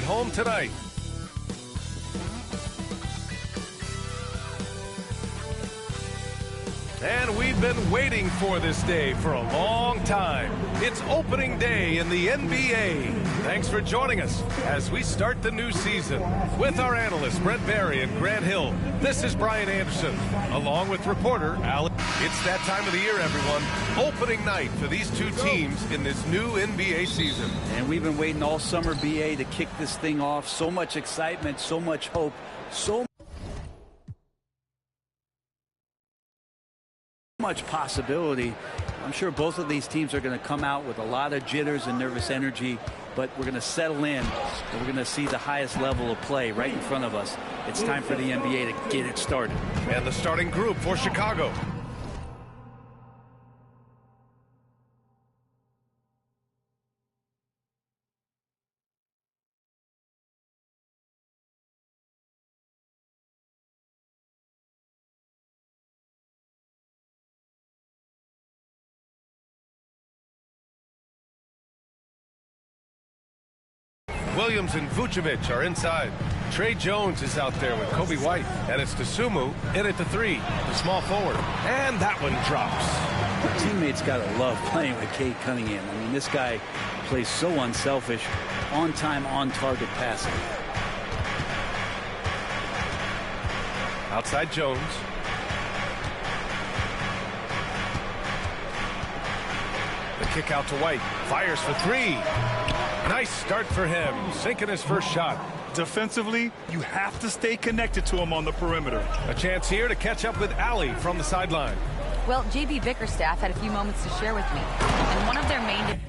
home tonight. And we've been waiting for this day for a long time. It's opening day in the NBA. Thanks for joining us as we start the new season. With our analysts, Brent Barry and Grant Hill, this is Brian Anderson, along with reporter Alex. It's that time of the year, everyone. Opening night for these two teams in this new NBA season. And we've been waiting all summer, BA, to kick this thing off. So much excitement, so much hope, so much possibility. I'm sure both of these teams are going to come out with a lot of jitters and nervous energy, but we're going to settle in and we're going to see the highest level of play right in front of us. It's time for the NBA to get it started. And the starting group for Chicago. Williams and Vucevic are inside. Trey Jones is out there with Kobe White. And it's Dosunmu in at the three, the small forward. And that one drops. The teammates got to love playing with Cade Cunningham. I mean, this guy plays so unselfish, on-time, on-target passing. Outside Jones. The kick out to White. Fires for three. Nice start for him, sinking his first shot. Defensively, you have to stay connected to him on the perimeter. A chance here to catch up with Allie from the sideline. Well, JB Bickerstaff had a few moments to share with me, and one of their main...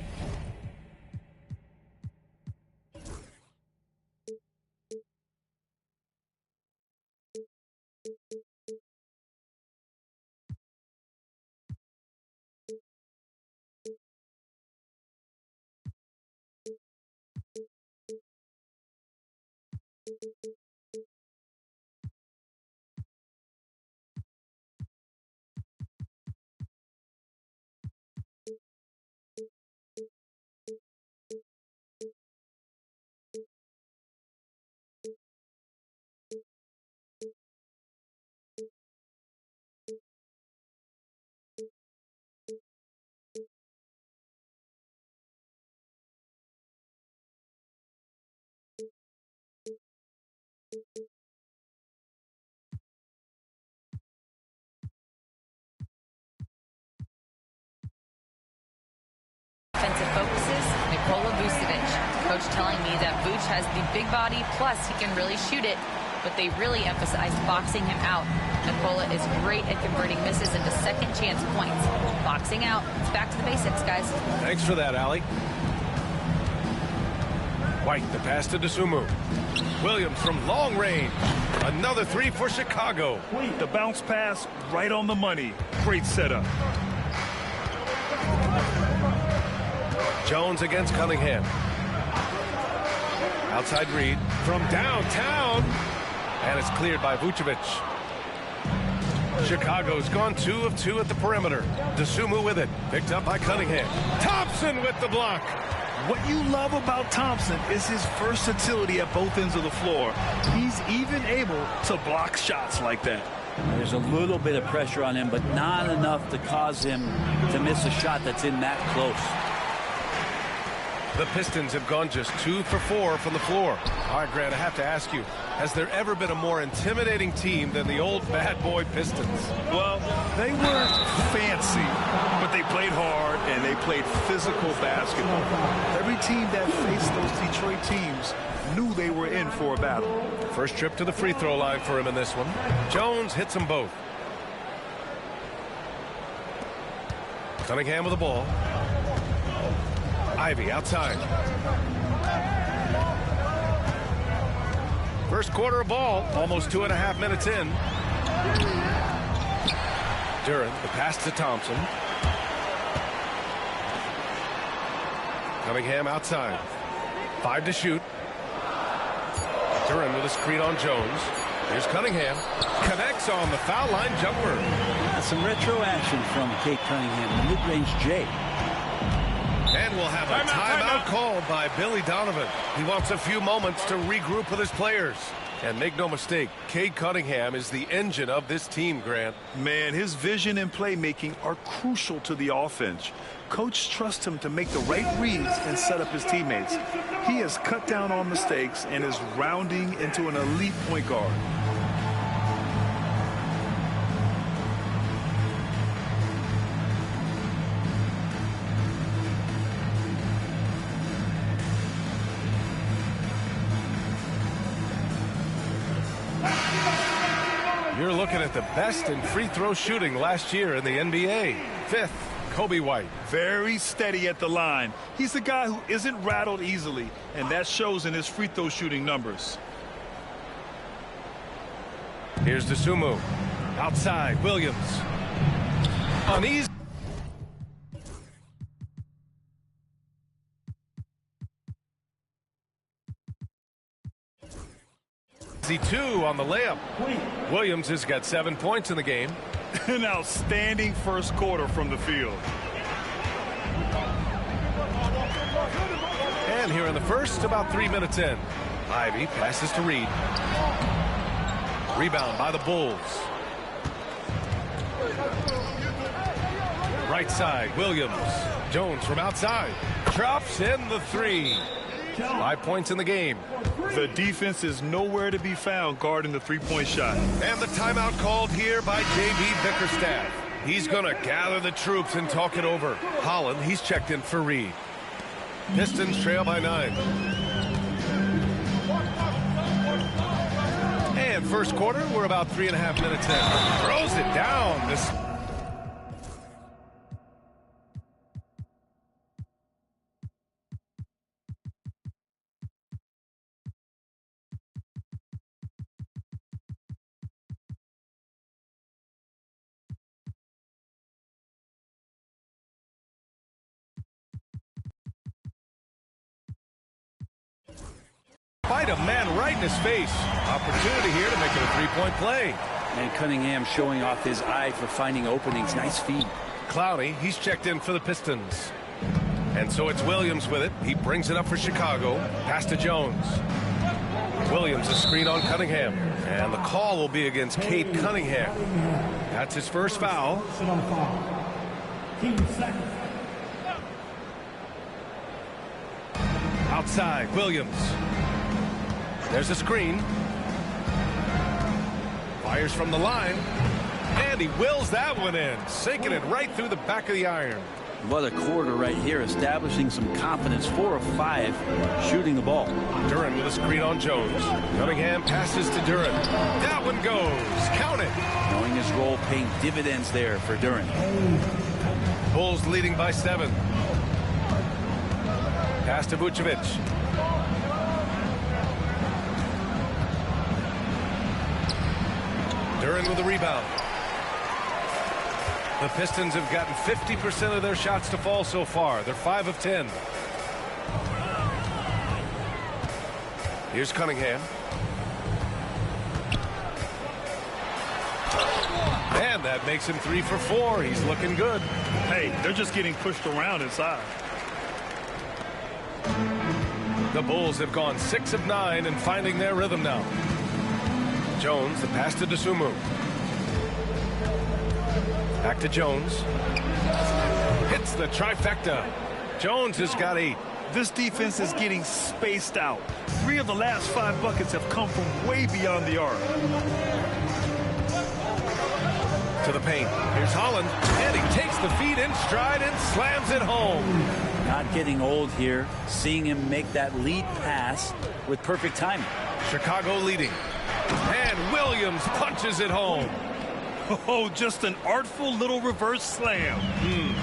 Defensive focuses, Nikola Vucevic. Coach telling me that Vuce has the big body, plus he can really shoot it, but they really emphasize boxing him out. Nikola is great at converting misses into second chance points. Boxing out, it's back to the basics, guys. Thanks for that, Allie. White, the pass to Dosunmu. Williams from long range. Another three for Chicago. The bounce pass right on the money. Great setup. Jones against Cunningham. Outside Reed from downtown. And it's cleared by Vucevic. Chicago's gone 2 of 2 at the perimeter. Dosunmu with it. Picked up by Cunningham. Thompson with the block. What you love about Thompson is his versatility at both ends of the floor. He's even able to block shots like that. There's a little bit of pressure on him, but not enough to cause him to miss a shot that's in that close. The Pistons have gone just 2 for 4 from the floor. All right, Grant, I have to ask you, has there ever been a more intimidating team than the old bad boy Pistons? Well, they weren't fancy, but they played hard and they played physical basketball. Every team that faced those Detroit teams knew they were in for a battle. First trip to the free throw line for him in this one. Jones hits them both. Cunningham with the ball. Ivy outside. First quarter of ball, almost 2.5 minutes in. Duran, the pass to Thompson. Cunningham outside. 5 to shoot. Duran with a screen on Jones. Here's Cunningham. Connects on the foul line jumper. Some retro action from Cade Cunningham, the mid-range J. And we'll have a timeout called by Billy Donovan. He wants a few moments to regroup with his players. And make no mistake, Cade Cunningham is the engine of this team, Grant. Man, his vision and playmaking are crucial to the offense. Coach trusts him to make the right reads and set up his teammates. He has cut down on mistakes and is rounding into an elite point guard. You're looking at the best in free throw shooting last year in the NBA. 5th, Kobe White. Very steady at the line. He's a guy who isn't rattled easily, and that shows in his free throw shooting numbers. Here's Dosunmu. Outside, Williams. Uneasy. 2 on the layup. Williams has got 7 points in the game. An outstanding first quarter from the field. And here in the first, about 3 minutes in. Ivy passes to Reed. Rebound by the Bulls. Right side, Williams. Jones from outside. Drops in the 3. 5 points in the game. The defense is nowhere to be found guarding the three-point shot. And the timeout called here by J.B. Bickerstaff. He's going to gather the troops and talk it over. Holland, he's checked in for Reed. Pistons trail by 9. And first quarter, we're about 3.5 minutes in. Throws it down. This. Fight a man right in his face. Opportunity here to make it a three-point play. And Cunningham showing off his eye for finding openings. Nice feed. Clowney, he's checked in for the Pistons. And so it's Williams with it. He brings it up for Chicago. Pass to Jones. Williams, a screen on Cunningham. And the call will be against Cade Cunningham. That's his first foul. Outside, Williams. There's a screen. Fires from the line. And he wills that one in. Sinking it right through the back of the iron. What a quarter right here, establishing some confidence. 4 of 5 shooting the ball. Duran with a screen on Jones. Cunningham passes to Duran. That one goes. Count it. Knowing his role, paying dividends there for Duran. Bulls leading by 7. Pass to Vucevic. Duran with the rebound. The Pistons have gotten 50% of their shots to fall so far. They're 5 of 10. Here's Cunningham. And that makes him 3 for 4. He's looking good. Hey, they're just getting pushed around inside. The Bulls have gone 6 of 9 and finding their rhythm now. Jones, the pass to Dosunmu. Back to Jones. Hits the trifecta. Jones has got 8. This defense is getting spaced out. 3 of the last 5 buckets have come from way beyond the arc. To the paint. Here's Holland. And he takes the feed in stride and slams it home. Not getting old here. Seeing him make that lead pass with perfect timing. Chicago leading. And Williams punches it home. Oh, just an artful little reverse slam.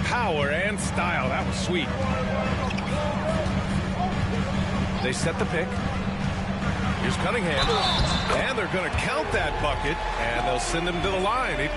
Power and style. That was sweet. They set the pick. Here's Cunningham. And they're going to count that bucket. And they'll send him to the line.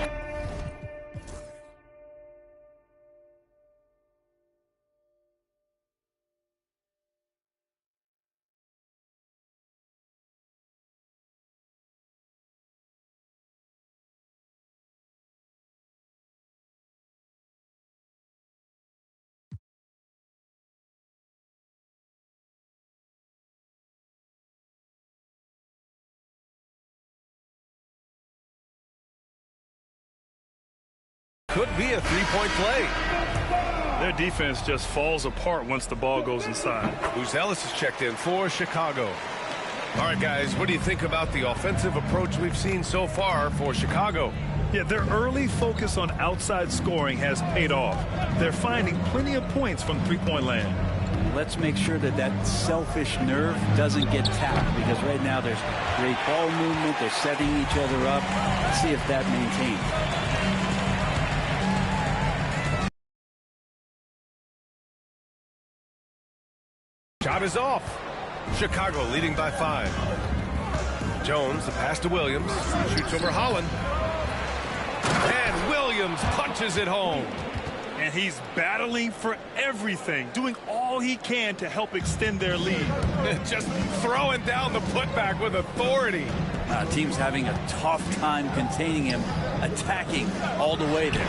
could be a three-point play. Their defense just falls apart once the ball goes inside. Buzelis is checked in for Chicago. All right, guys, what do you think about the offensive approach we've seen so far for Chicago? Yeah, their early focus on outside scoring has paid off. They're finding plenty of points from three-point land. Let's make sure that that selfish nerve doesn't get tapped, because right now there's great ball movement. They're setting each other up. Let's see if that maintains. Shot is off. Chicago leading by 5. Jones, the pass to Williams, shoots over Holland. And Williams punches it home. And he's battling for everything, doing all he can to help extend their lead. Just throwing down the putback with authority. Team's having a tough time containing him, attacking all the way there.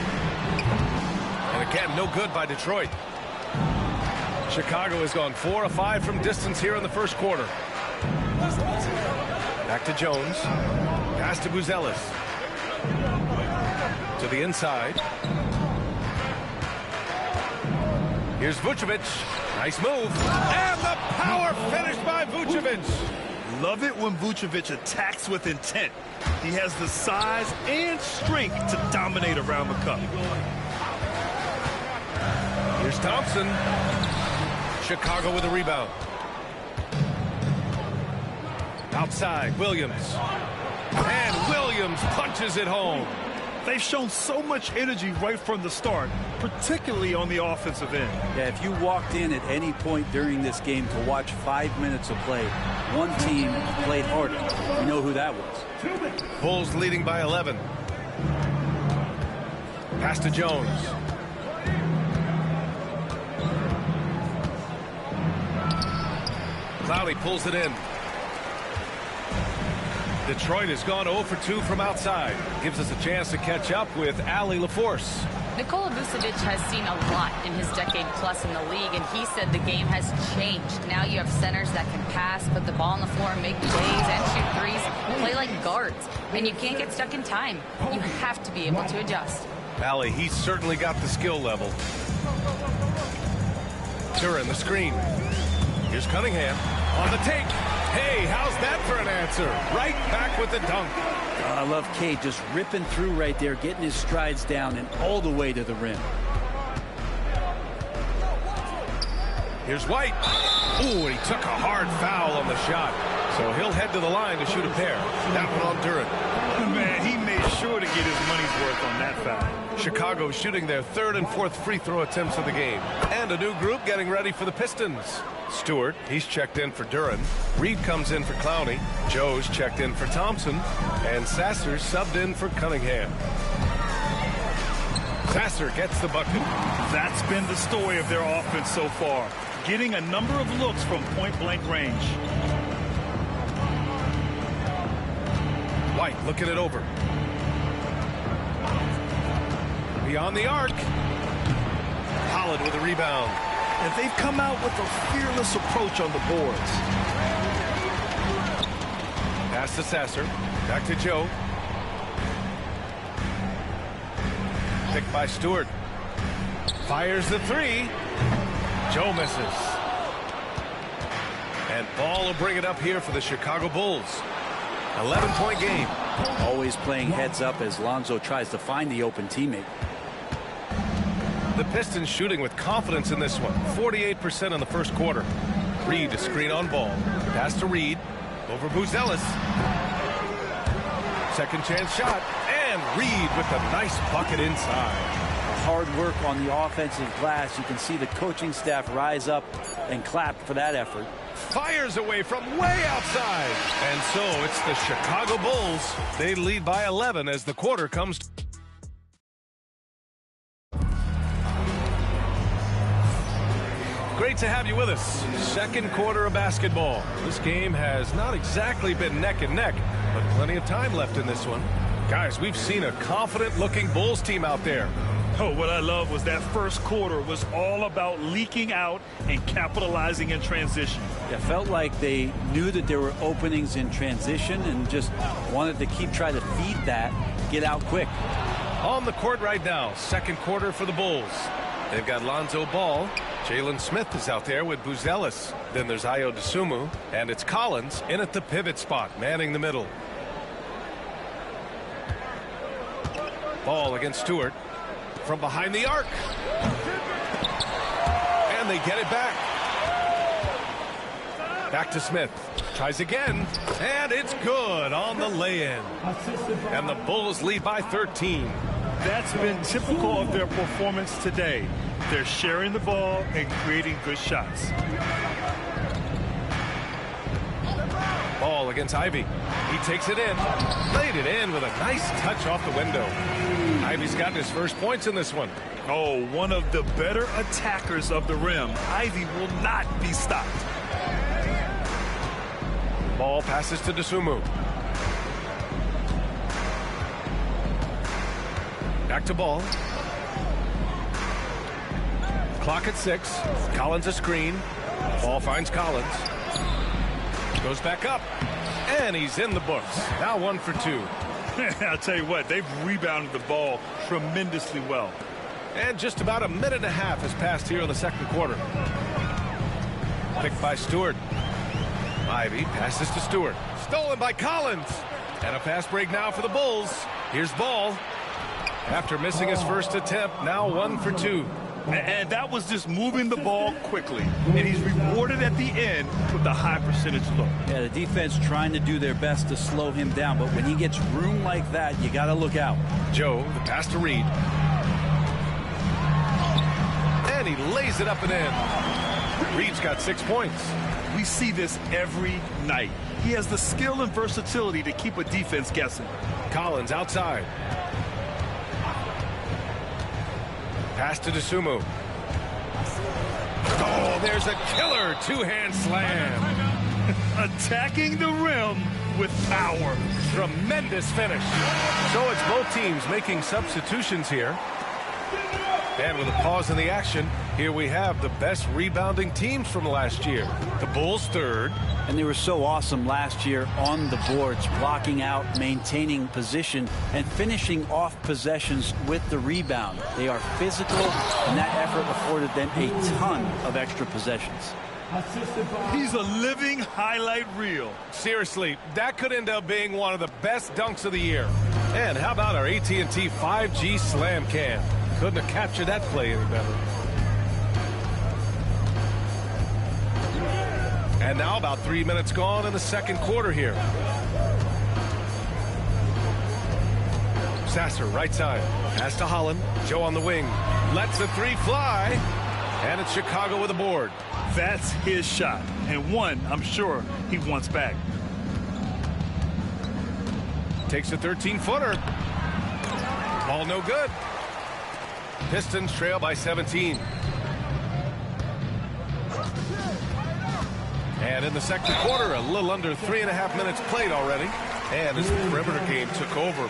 And again, no good by Detroit. Chicago has gone 4 of 5 from distance here in the first quarter. Back to Jones. Pass to Buzelis. To the inside. Here's Vucevic. Nice move. And the power finish by Vucevic. Love it when Vucevic attacks with intent. He has the size and strength to dominate around the cup. Here's Thompson. Chicago with a rebound. Outside, Williams. And Williams punches it home. They've shown so much energy right from the start, particularly on the offensive end. Yeah, if you walked in at any point during this game to watch 5 minutes of play, one team played harder. You know who that was. Bulls leading by 11. Pass to Jones. Clowney pulls it in. Detroit has gone 0 for 2 from outside. Gives us a chance to catch up with Allie LaForce. Nikola Vucevic has seen a lot in his decade plus in the league, and he said the game has changed. Now you have centers that can pass, put the ball on the floor, make plays, and shoot threes, play like guards. And you can't get stuck in time. You have to be able to adjust. Allie, he's certainly got the skill level. Duran, the screen. Here's Cunningham on the take. Hey, how's that for an answer? Right back with the dunk. I love Cade just ripping through right there, getting his strides down and all the way to the rim. Here's White. Ooh, and he took a hard foul on the shot. So he'll head to the line to shoot a pair. That one on Duran. Man, he made sure to get his money's worth on that foul. Chicago shooting their 3rd and 4th free throw attempts of the game. And a new group getting ready for the Pistons. Stewart, he's checked in for Duran. Reed comes in for Clowney. Joe's checked in for Thompson. And Sasser's subbed in for Cunningham. Sasser gets the bucket. That's been the story of their offense so far, getting a number of looks from point-blank range. White looking it over. Beyond the arc. Holland with a rebound. And they've come out with a fearless approach on the boards. Pass to Sasser. Back to Joe. Picked by Stewart. Fires the 3. Joe misses. And Ball will bring it up here for the Chicago Bulls. 11-point game. Always playing heads up as Lonzo tries to find the open teammate. The Pistons shooting with confidence in this one. 48% in the first quarter. Reed to screen on Ball. Pass to Reed. Over Buzelis. Second chance shot. And Reed with a nice bucket inside. Hard work on the offensive glass. You can see the coaching staff rise up and clap for that effort. Fires away from way outside. And so it's the Chicago Bulls. They lead by 11 as the quarter comes. Great to have you with us. Second quarter of basketball. This game has not exactly been neck and neck, but plenty of time left in this one. Guys, we've seen a confident-looking Bulls team out there. Oh, what I love was that first quarter was all about leaking out and capitalizing in transition. It felt like they knew that there were openings in transition and just wanted to keep trying to feed that, get out quick. On the court right now, second quarter for the Bulls. They've got Lonzo Ball. Jalen Smith is out there with Buzelis. Then there's Ayo Dosunmu. And it's Collins in at the pivot spot, manning the middle. Ball against Stewart. From behind the arc. And they get it back. Back to Smith. Tries again. And it's good on the lay-in. And the Bulls lead by 13. That's been typical of their performance today. They're sharing the ball and creating good shots. Ball against Ivy. He takes it in. Laid it in with a nice touch off the window. Ivy's gotten his first points in this one. Oh, one of the better attackers of the rim. Ivy will not be stopped. Ball passes to Dosunmu. Back to Ball. Clock at 6. Collins a screen. Ball finds Collins. Goes back up. And he's in the books. Now 1 for 2. I'll tell you what, they've rebounded the ball tremendously well. And just about a minute and a half has passed here in the second quarter. Picked by Stewart. Ivy passes to Stewart. Stolen by Collins. And a fast break now for the Bulls. Here's Ball. After missing his first attempt, now 1 for 2. And that was just moving the ball quickly. And he's rewarded at the end with a high percentage look. Yeah, the defense trying to do their best to slow him down. But when he gets room like that, you got to look out. Joe, the pass to Reed. And he lays it up and in. Reed's got 6 points. We see this every night. He has the skill and versatility to keep a defense guessing. Collins outside. Pass to Dosunmu. Oh, there's a killer two-hand slam. Attacking the rim with power. Tremendous finish. So it's both teams making substitutions here. And with a pause in the action, here we have the best rebounding teams from last year. The Bulls third. And they were so awesome last year on the boards, blocking out, maintaining position, and finishing off possessions with the rebound. They are physical, and that effort afforded them a ton of extra possessions. He's a living highlight reel. Seriously, that could end up being one of the best dunks of the year. And how about our AT&T 5G Slam Cam? Couldn't have captured that play any better. And now about 3 minutes gone in the second quarter here. Sasser, right side. Pass to Holland. Joe on the wing. Lets the three fly. And it's Chicago with a board. That's his shot. And one, I'm sure, he wants back. Takes a 13-footer. Ball no good. Pistons trail by 17. And in the second quarter, a little under 3.5 minutes played already. And as the perimeter game took over.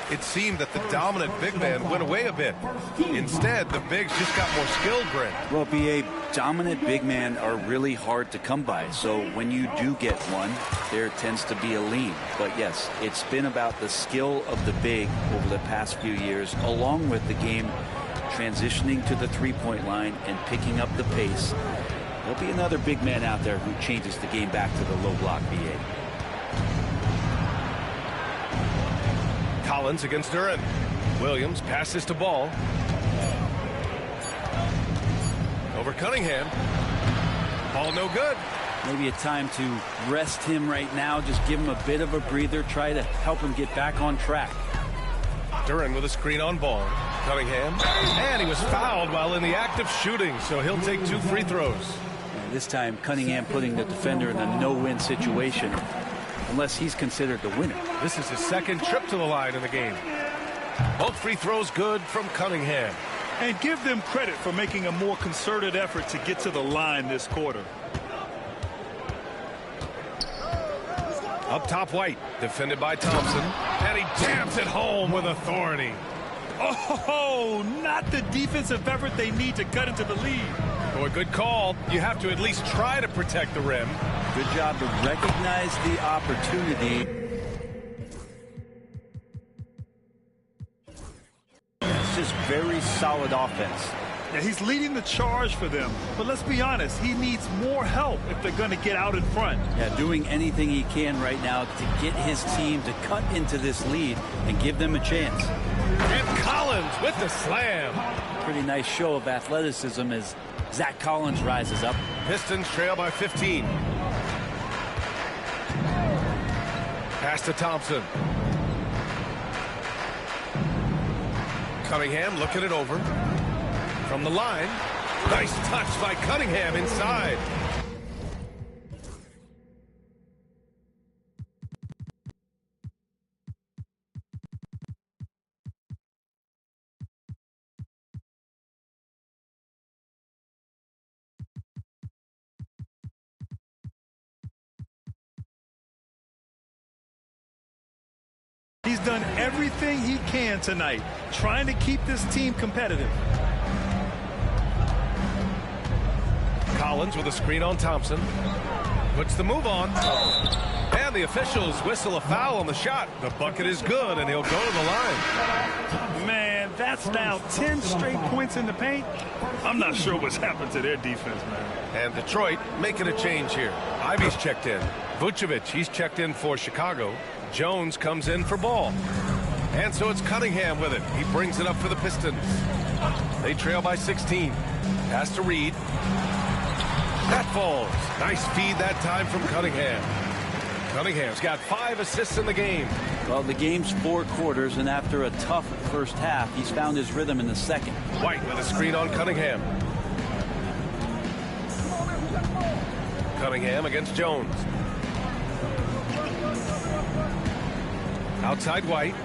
It seemed that the dominant big man went away a bit. Instead, the bigs just got more skilled, Brent. Well, B.A., dominant big men are really hard to come by. So when you do get one, there tends to be a lean. But yes, it's been about the skill of the big over the past few years, along with the game transitioning to the three-point line and picking up the pace. There'll be another big man out there who changes the game back to the low block, B.A. Collins against Duran. Williams passes to Ball. Over Cunningham. Ball no good. Maybe a time to rest him right now. Just give him a bit of a breather. Try to help him get back on track. Duran with a screen on Ball. Cunningham. And he was fouled while in the act of shooting, so he'll take 2 free throws. And this time, Cunningham putting the defender in a no-win situation, unless he's considered the winner. This is his second trip to the line in the game. Both free throws good from Cunningham. And give them credit for making a more concerted effort to get to the line this quarter. Up top, White, defended by Thompson, and he jams it home with authority. Oh, not the defensive effort they need to cut into the lead. Oh, a good call. You have to at least try to protect the rim. Good job to recognize the opportunity. It's just very solid offense. Yeah, he's leading the charge for them. But let's be honest, he needs more help if they're going to get out in front. Yeah, doing anything he can right now to get his team to cut into this lead and give them a chance. And Collins with the slam. Pretty nice show of athleticism as Zach Collins rises up. Pistons trail by 15. Pass to Thompson. Cunningham looking it over. From the line. Nice touch by Cunningham inside. He's done everything he can tonight, trying to keep this team competitive. Collins with a screen on Thompson. Puts the move on. And the officials whistle a foul on the shot. The bucket is good, and he'll go to the line. Man, that's now 10 straight points in the paint. I'm not sure what's happened to their defense, man. And Detroit making a change here. Ivy's checked in. Vucevic, he's checked in for Chicago. Jones comes in for Ball. And so it's Cunningham with it. He brings it up for the Pistons. They trail by 16. Pass to Reed. That falls. Nice feed that time from Cunningham. Cunningham's got 5 assists in the game. Well, the game's 4 quarters, and after a tough first half, he's found his rhythm in the second. White with a screen on Cunningham. Cunningham against Jones. Outside White.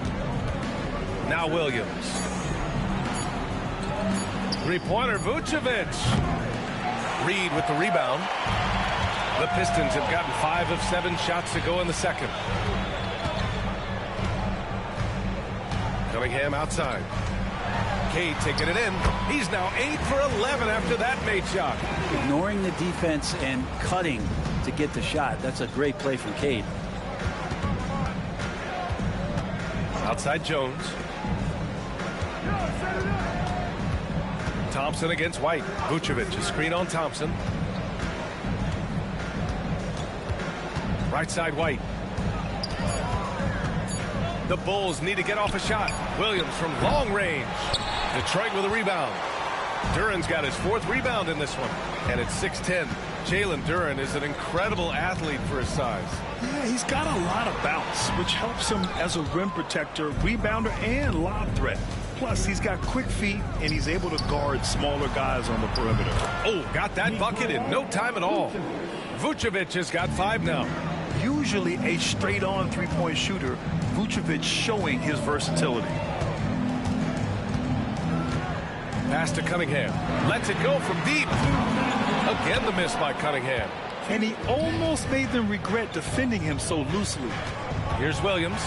Now Williams. Three-pointer, Vucevic. Reed with the rebound. The Pistons have gotten 5 of 7 shots to go in the second. Cunningham outside. Cade taking it in. He's now 8 for 11 after that made shot. Ignoring the defense and cutting to get the shot. That's a great play from Cade. Outside Jones. Thompson against White. Vucevic, a screen on Thompson. Right side White. The Bulls need to get off a shot. Williams from long range. Detroit with a rebound. Duran's got his 4th rebound in this one. And it's 6-10. Jalen Duran is an incredible athlete for his size. Yeah, he's got a lot of bounce, which helps him as a rim protector, rebounder, and lob threat. Plus, he's got quick feet, and he's able to guard smaller guys on the perimeter. Oh, got that bucket in no time at all. Vucevic has got 5 now. Usually a straight-on three-point shooter, Vucevic showing his versatility. Pass to Cunningham. Lets it go from deep. Again, the miss by Cunningham. And he almost made them regret defending him so loosely. Here's Williams.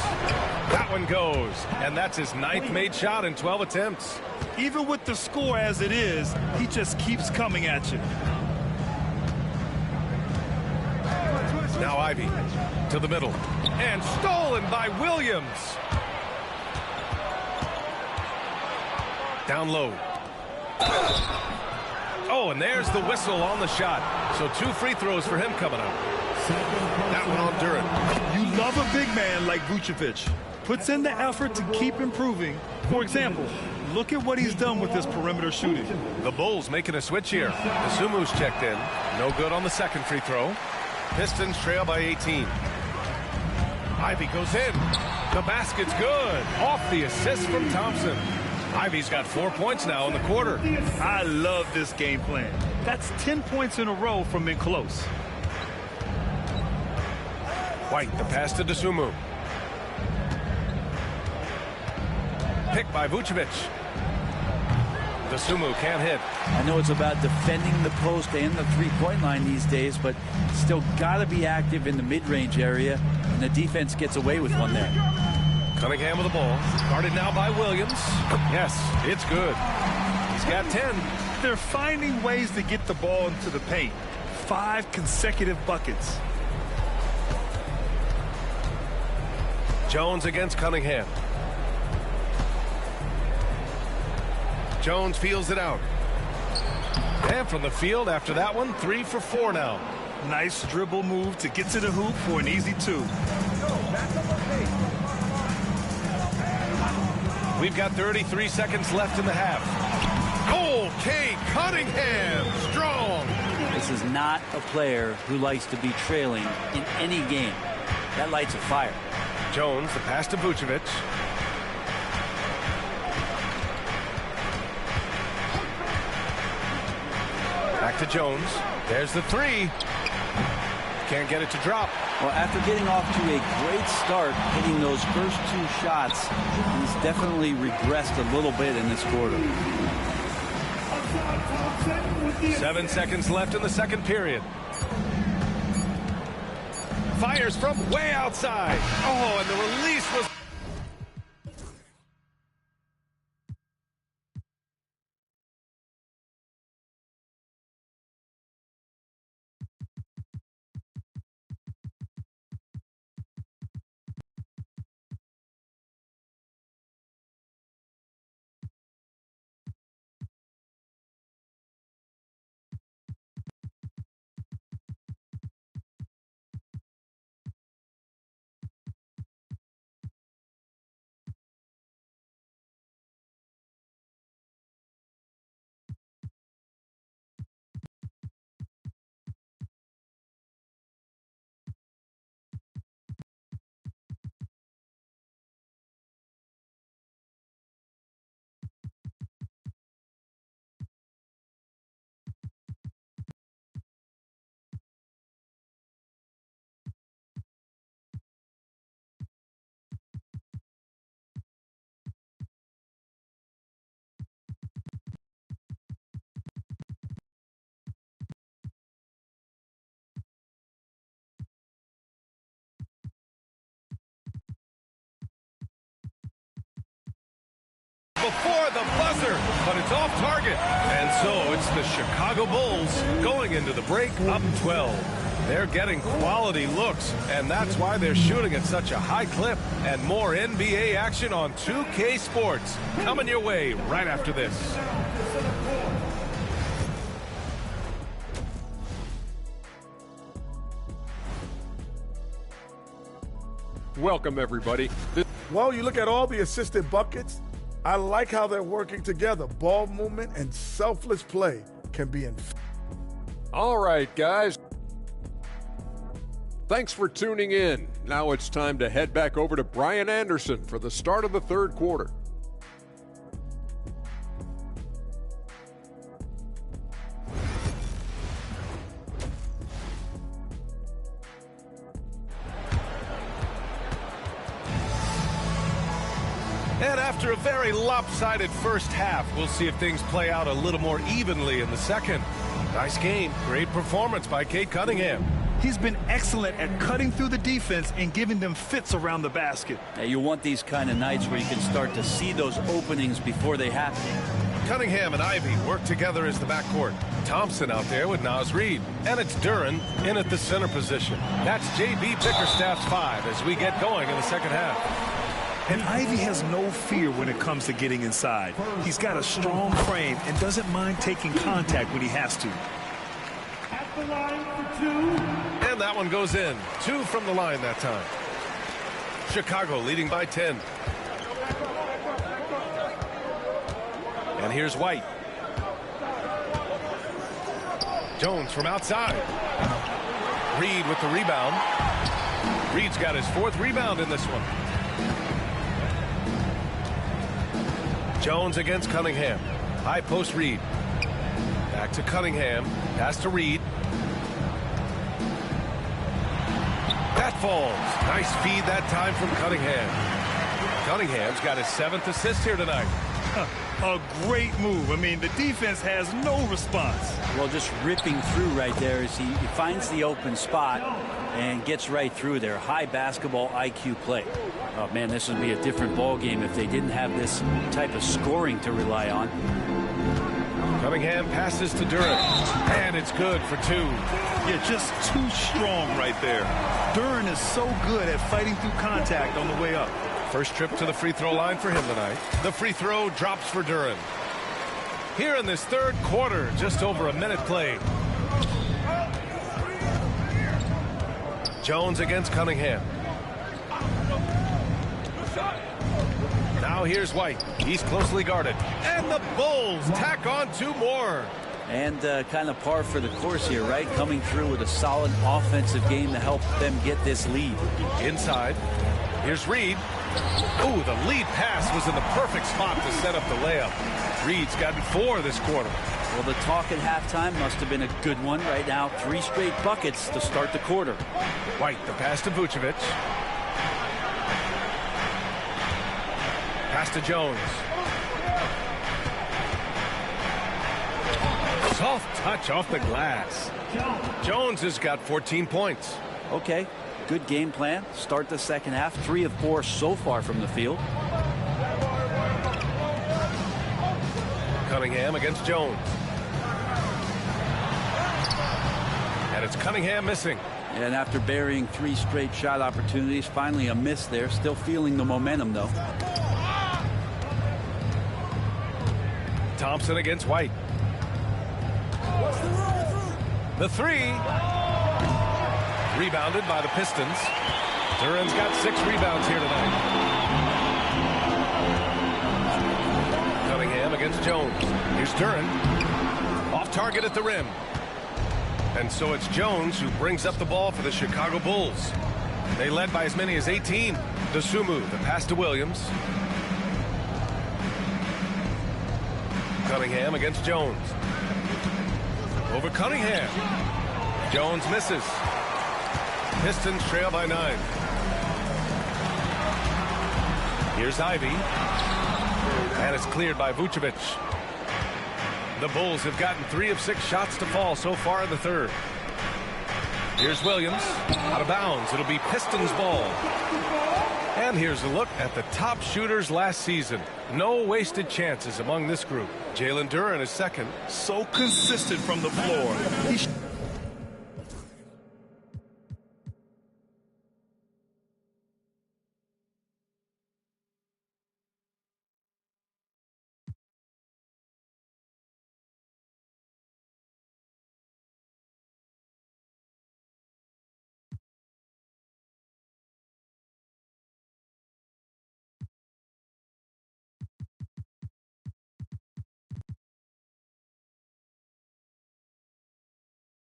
That one goes. And that's his 9th made shot in 12 attempts. Even with the score as it is, he just keeps coming at you. Now Ivy to the middle. And stolen by Williams. Down low. Oh, and there's the whistle on the shot. So 2 free throws for him coming up. That one on Duran. You love a big man like Vucevic. Puts in the effort to keep improving. For example, look at what he's done with his perimeter shooting. The Bulls making a switch here. Asumu's checked in. No good on the 2nd free throw. Pistons trail by 18. Ivy goes in. The basket's good. Off the assist from Thompson. Ivy's got 4 points now in the quarter. I love this game plan. That's 10 points in a row from in close. White, the pass to Asumu. pick by Vucevic. Dosunmu can't hit. I know it's about defending the post and the three-point line these days, but still got to be active in the mid-range area, and the defense gets away with one there. Cunningham with the ball. Guarded now by Williams. Yes, it's good. He's got 10. They're finding ways to get the ball into the paint. 5 consecutive buckets. Jones against Cunningham. Jones feels it out. And from the field after that one, 3 for 4 now. Nice dribble move to get to the hoop for an easy 2. We've got 33 seconds left in the half. Oh, Cade Cunningham, strong. This is not a player who likes to be trailing in any game. That lights a fire. Jones, the pass to Vucevic. Back to Jones. There's the 3. Can't get it to drop. Well, after getting off to a great start, hitting those first 2 shots, he's definitely regressed a little bit in this quarter. 7 seconds left in the second period. Fires from way outside. Oh, and the release was... before the buzzer, but it's off target. And so it's the Chicago Bulls going into the break up 12. They're getting quality looks, and that's why they're shooting at such a high clip. And more NBA action on 2K Sports coming your way right after this. Welcome, everybody. Well, you look at all the assisted buckets. I like how they're working together. Ball movement and selfless play can be in. All right, guys. Thanks for tuning in. Now it's time to head back over to Brian Anderson for the start of the third quarter. And after a very lopsided first half, we'll see if things play out a little more evenly in the second. Nice game. Great performance by Cade Cunningham. He's been excellent at cutting through the defense and giving them fits around the basket. Now, you want these kind of nights where you can start to see those openings before they happen. Cunningham and Ivy work together as the backcourt. Thompson out there with Naz Reid. And it's Duren in at the center position. That's J.B. Bickerstaff's 5 as we get going in the second half. And Ivy has no fear when it comes to getting inside. He's got a strong frame and doesn't mind taking contact when he has to. At the line for 2. And that one goes in. 2 from the line that time. Chicago leading by 10. And here's White. Jones from outside. Reid with the rebound. Reid's got his 4th rebound in this one. Jones against Cunningham. High post Reid. Back to Cunningham. Pass to Reid. That falls. Nice feed that time from Cunningham. Cunningham's got his 7th assist here tonight. A great move. I mean, the defense has no response. Well, just ripping through right there as he finds the open spot and gets right through there. High basketball IQ play. Oh, man, this would be a different ball game if they didn't have this type of scoring to rely on. Cunningham passes to Duren, and it's good for 2. Yeah, just too strong right there. Duren is so good at fighting through contact on the way up. First trip to the free throw line for him tonight. The free throw drops for Duren. Here in this third quarter, just over a minute played. Jones against Cunningham. Now here's White. He's closely guarded. And the Bulls tack on 2 more. And kind of par for the course here, right? Coming through with a solid offensive game to help them get this lead. Inside. Here's Reed. Ooh, the lead pass was in the perfect spot to set up the layup. Reed's gotten 4 this quarter. Well, the talk at halftime must have been a good one. Right now, 3 straight buckets to start the quarter. White, the pass to Vucevic. Pass to Jones. Soft touch off the glass. Jones has got 14 points. Okay, good game plan. Start the second half. 3 of 4 so far from the field. Cunningham against Jones. And it's Cunningham missing. And after burying 3 straight shot opportunities, finally a miss there. Still feeling the momentum, though. Thompson against White. The 3. Rebounded by the Pistons. Duren's got 6 rebounds here tonight. Cunningham against Jones. Here's Duren. Off target at the rim. And so it's Jones who brings up the ball for the Chicago Bulls. They led by as many as 18. Dosunmu, the pass to Williams. Cunningham against Jones. Over Cunningham. Jones misses. Pistons trail by 9. Here's Ivy. And it's cleared by Vucevic. The Bulls have gotten 3 of 6 shots to fall so far in the third. Here's Williams. Out of bounds. It'll be Pistons ball. And here's a look at the top shooters last season. No wasted chances among this group. Jalen Duren is second. So consistent from the floor.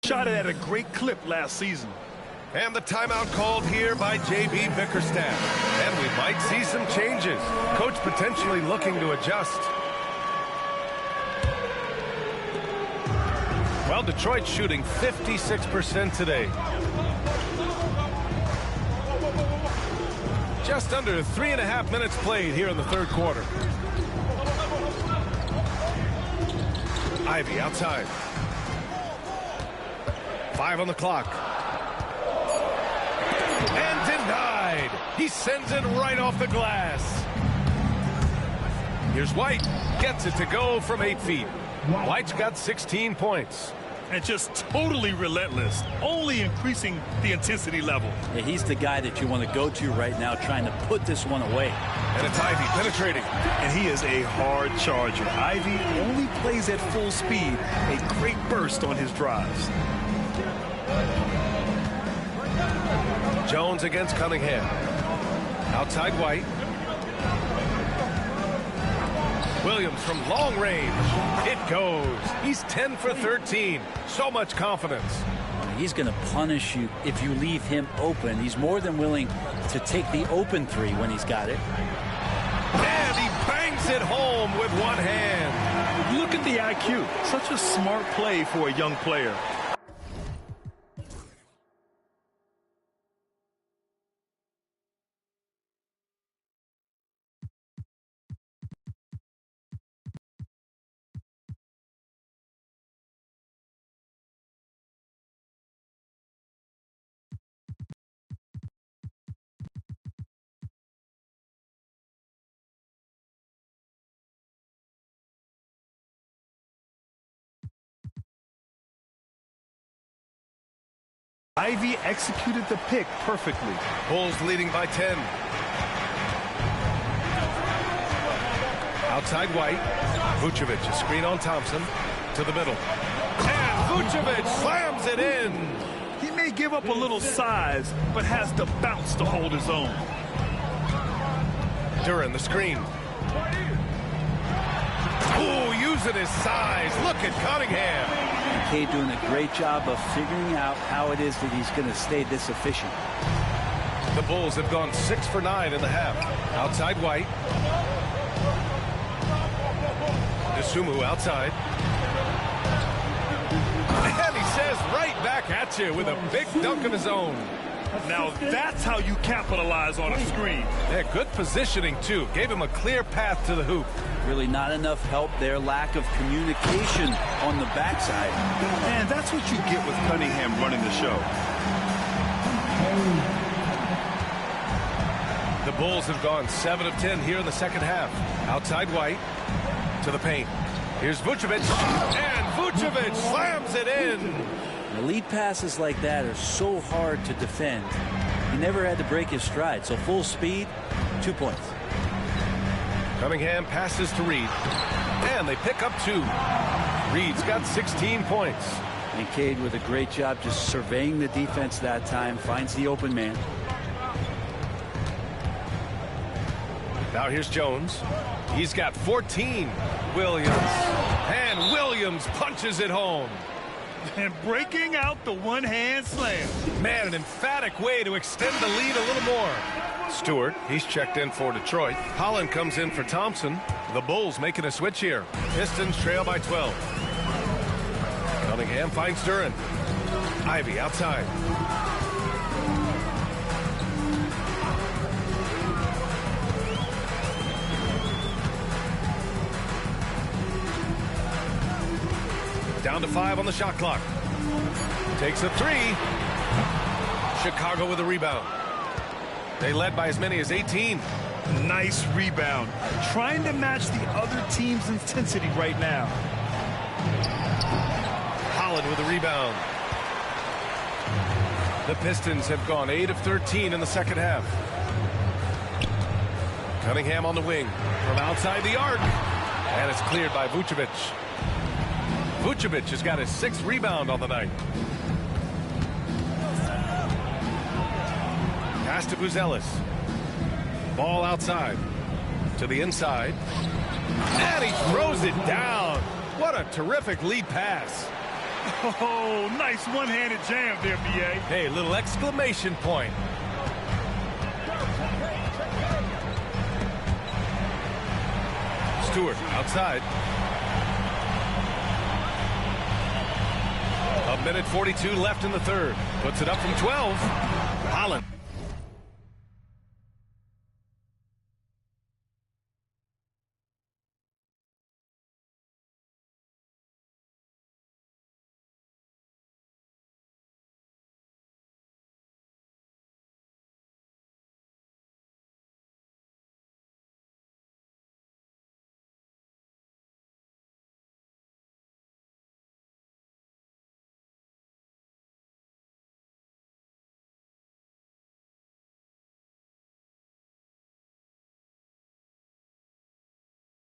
Shot it at a great clip last season. And the timeout called here by J.B. Bickerstaff. And we might see some changes. Coach potentially looking to adjust. Well, Detroit shooting 56% today. Just under 3.5 minutes played here in the third quarter. Ivy outside. 5 on the clock. And denied. He sends it right off the glass. Here's White. Gets it to go from 8 feet. White's got 16 points. And just totally relentless. Only increasing the intensity level. Yeah, he's the guy that you want to go to right now trying to put this one away. And it's Ivy penetrating. And he is a hard charger. Ivy only plays at full speed. A great burst on his drives. Jones against Cunningham. Outside White. Williams from long range. It goes. He's 10 for 13. So much confidence. He's going to punish you if you leave him open. He's more than willing to take the open 3 when he's got it. And he bangs it home with one hand. Look at the IQ. Such a smart play for a young player. Ivy executed the pick perfectly. Bulls leading by 10. Outside White. Vucevic, a screen on Thompson. To the middle. And Vucevic slams it in. He may give up a little size, but has the bounce to hold his own. Duran, the screen. Ooh, using his size. Look at Cunningham. Cade doing a great job of figuring out how it is that he's going to stay this efficient. The Bulls have gone 6 for 9 in the half. Outside White. Sumu outside. And he says right back at you with a big dunk of his own. Now that's how you capitalize on a screen. Yeah, good positioning, too. Gave him a clear path to the hoop. Really not enough help there. Lack of communication on the backside. And that's what you get with Cunningham running the show. The Bulls have gone 7 of 10 here in the second half. Outside White. To the paint. Here's Vucevic, and Vucevic slams it in. The lead passes like that are so hard to defend. He never had to break his stride, so full speed, 2 points. Cunningham passes to Reed, and they pick up 2. Reed's got 16 points. And Cade with a great job just surveying the defense that time, finds the open man. Now here's Jones. He's got 14. Williams. And Williams punches it home. And breaking out the one-hand slam. Man, an emphatic way to extend the lead a little more. Stewart, he's checked in for Detroit. Holland comes in for Thompson. The Bulls making a switch here. Pistons trail by 12. Cunningham finds Duran. Ivy outside. Down to 5 on the shot clock. Takes a 3. Chicago with a rebound. They led by as many as 18. Nice rebound. Trying to match the other team's intensity right now. Holland with a rebound. The Pistons have gone 8 of 13 in the second half. Cunningham on the wing from outside the arc. And it's cleared by Vucevic. Vucevic has got his 6th rebound on the night. Pass to Buzelis. Ball outside. To the inside. And he throws it down. What a terrific lead pass. Oh, nice one-handed jam there, B.A. Hey, little exclamation point. Stewart outside. A minute 42 left in the third. Puts it up from 12. Holland.